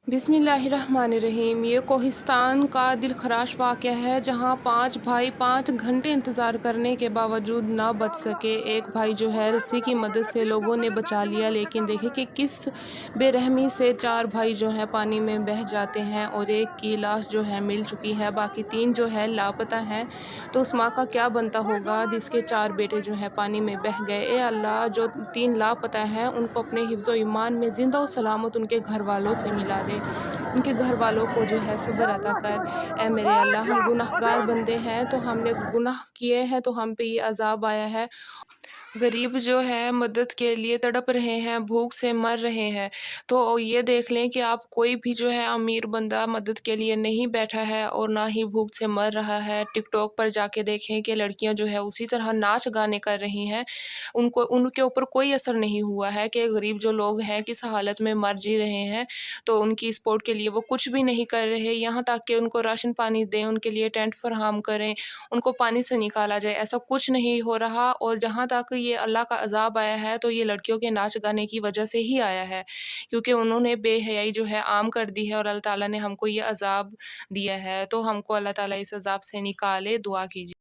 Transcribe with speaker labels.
Speaker 1: बिस्मिल्लाहिर्रहमानिर्रहीम। ये कोहिस्तान का दिलखराश वाक़या है जहाँ 5 भाई 5 घंटे इंतज़ार करने के बावजूद ना बच सके। एक भाई जो है रस्सी की मदद से लोगों ने बचा लिया, लेकिन देखें कि किस बेरहमी से 4 भाई जो है पानी में बह जाते हैं और एक की लाश जो है मिल चुकी है, बाकी 3 जो है लापता हैं। तो उस माँ का क्या बनता होगा जिसके 4 बेटे जो है पानी में बह गए। ए अल्लाह, जो 3 लापता हैं उनको अपने हिफ्ज़ व ईमान में ज़िंदा व सलामत उनके घर वालों से मिला दे। उनके घर वालों को जो है सब्र अता कर। ऐ मेरे अल्लाह, हम गुनाहगार बंदे हैं, तो हमने गुनाह किए हैं तो हम पे ये अज़ाब आया है। गरीब जो है मदद के लिए तड़प रहे हैं, भूख से मर रहे हैं। तो ये देख लें कि आप कोई भी जो है अमीर बंदा मदद के लिए नहीं बैठा है और ना ही भूख से मर रहा है। टिकटॉक पर जाके देखें कि लड़कियां जो है उसी तरह नाच गाने कर रही हैं। उनको उनके ऊपर कोई असर नहीं हुआ है कि गरीब जो लोग हैं किस हालत में मर जी रहे हैं। तो उनकी सपोर्ट के लिए वो कुछ भी नहीं कर रहे, यहाँ तक कि उनको राशन पानी दें, उनके लिए टेंट फराहम करें, उनको पानी से निकाला जाए, ऐसा कुछ नहीं हो रहा। और जहाँ तक ये अल्लाह का अज़ाब आया है तो ये लड़कियों के नाच गाने की वजह से ही आया है, क्योंकि उन्होंने बेहयाई जो है आम कर दी है और अल्लाह ताला ने हमको ये अज़ाब दिया है। तो हमको अल्लाह ताला इस अज़ाब से निकाले, दुआ कीजिए।